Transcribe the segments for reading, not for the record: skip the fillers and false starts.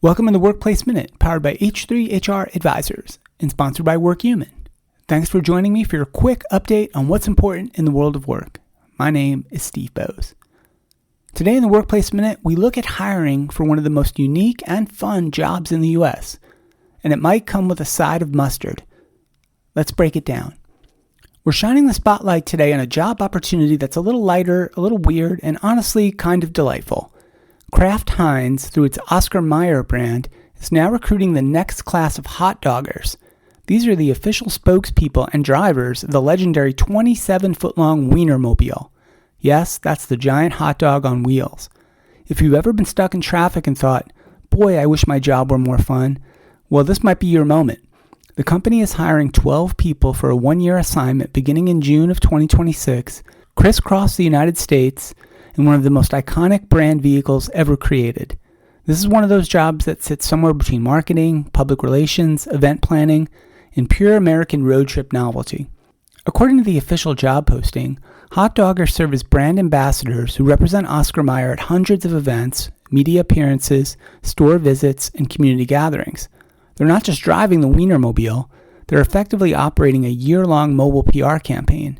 Welcome in the Workplace Minute, powered by H3HR Advisors and sponsored by WorkHuman. Thanks for joining me for your quick update on what's important in the world of work. My name is Steve Boese. Today in the Workplace Minute, we look at hiring for one of the most unique and fun jobs in the U.S., and it might come with a side of mustard. Let's break it down. We're shining the spotlight today on a job opportunity that's a little lighter, a little weird, and honestly kind of delightful. Kraft Heinz, through its Oscar Meyer brand, is now recruiting the next class of Hotdoggers. These are the official spokespeople and drivers of the legendary 27-foot-long Wienermobile. Yes, that's the giant hot dog on wheels. If you've ever been stuck in traffic and thought, boy, I wish my job were more fun, well, this might be your moment. The company is hiring 12 people for a one-year assignment beginning in June of 2026, crisscross the United States, in one of the most iconic brand vehicles ever created. This is one of those jobs that sits somewhere between marketing, public relations, event planning, and pure American road trip novelty. According to the official job posting, Hotdoggers serve as brand ambassadors who represent Oscar Meyer at hundreds of events, media appearances, store visits, and community gatherings. They're not just driving the Wienermobile, they're effectively operating a year-long mobile PR campaign.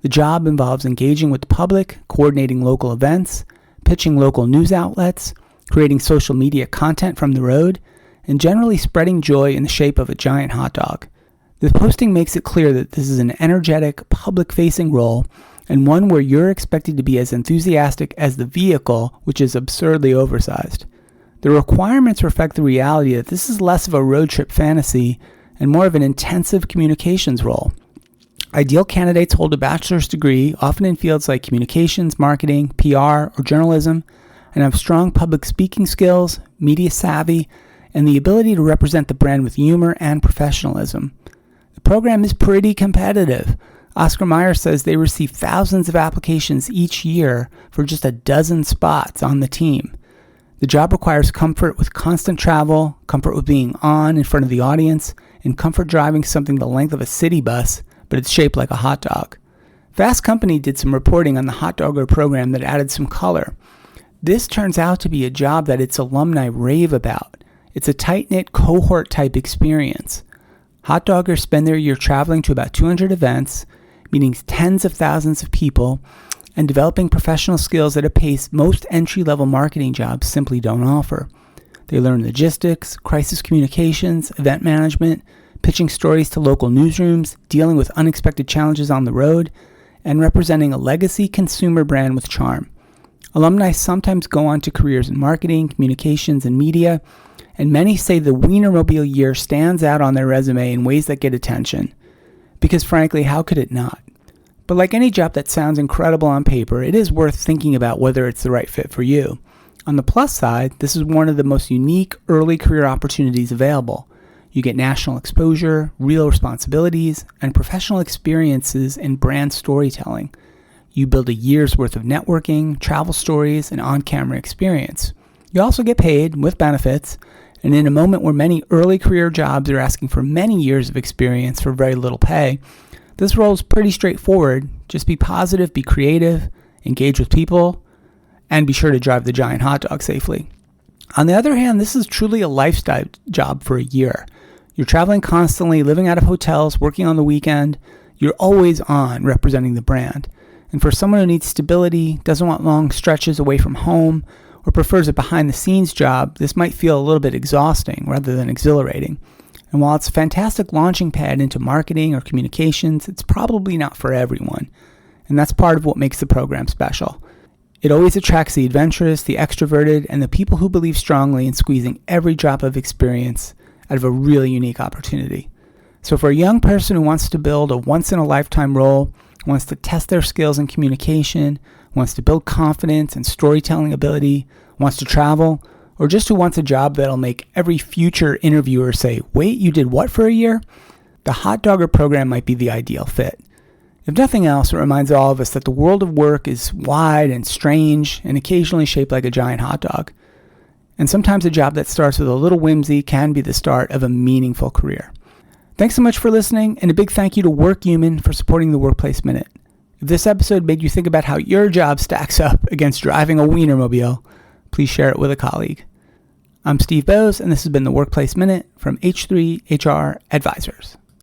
The job involves engaging with the public, coordinating local events, pitching local news outlets, creating social media content from the road, and generally spreading joy in the shape of a giant hot dog. The posting makes it clear that this is an energetic, public-facing role and one where you're expected to be as enthusiastic as the vehicle, which is absurdly oversized. The requirements reflect the reality that this is less of a road trip fantasy and more of an intensive communications role. Ideal candidates hold a bachelor's degree, often in fields like communications, marketing, PR, or journalism, and have strong public speaking skills, media savvy, and the ability to represent the brand with humor and professionalism. The program is pretty competitive. Oscar Meyer says they receive thousands of applications each year for just a dozen spots on the team. The job requires comfort with constant travel, comfort with being on in front of the audience, and comfort driving something the length of a city bus, but it's shaped like a hot dog. Fast Company did some reporting on the Hotdogger program that added some color. This turns out to be a job that its alumni rave about. It's a tight-knit cohort-type experience. Hotdoggers spend their year traveling to about 200 events, meeting tens of thousands of people, and developing professional skills at a pace most entry-level marketing jobs simply don't offer. They learn logistics, crisis communications, event management, pitching stories to local newsrooms, dealing with unexpected challenges on the road, and representing a legacy consumer brand with charm. Alumni sometimes go on to careers in marketing, communications, and media, and many say the Wienermobile year stands out on their resume in ways that get attention. Because frankly, how could it not? But like any job that sounds incredible on paper, it is worth thinking about whether it's the right fit for you. On the plus side, this is one of the most unique early career opportunities available. You get national exposure, real responsibilities, and professional experiences in brand storytelling. You build a year's worth of networking, travel stories, and on-camera experience. You also get paid with benefits, and in a moment where many early career jobs are asking for many years of experience for very little pay, this role is pretty straightforward. Just be positive, be creative, engage with people, and be sure to drive the giant hot dog safely. On the other hand, this is truly a lifestyle job for a year. You're traveling constantly, living out of hotels, working on the weekend. You're always on representing the brand. And for someone who needs stability, doesn't want long stretches away from home, or prefers a behind-the-scenes job, this might feel a little bit exhausting rather than exhilarating. And while it's a fantastic launching pad into marketing or communications, it's probably not for everyone. And that's part of what makes the program special. It always attracts the adventurous, the extroverted, and the people who believe strongly in squeezing every drop of experience out of a really unique opportunity. So for a young person who wants to build a once-in-a-lifetime role, wants to test their skills in communication, wants to build confidence and storytelling ability, wants to travel, or just who wants a job that'll make every future interviewer say, wait, you did what for a year? The Hotdogger program might be the ideal fit. If nothing else, it reminds all of us that the world of work is wide and strange and occasionally shaped like a giant hot dog. And sometimes a job that starts with a little whimsy can be the start of a meaningful career. Thanks so much for listening, and a big thank you to WorkHuman for supporting the Workplace Minute. If this episode made you think about how your job stacks up against driving a Wienermobile, please share it with a colleague. I'm Steve Boese, and this has been the Workplace Minute from H3 HR Advisors.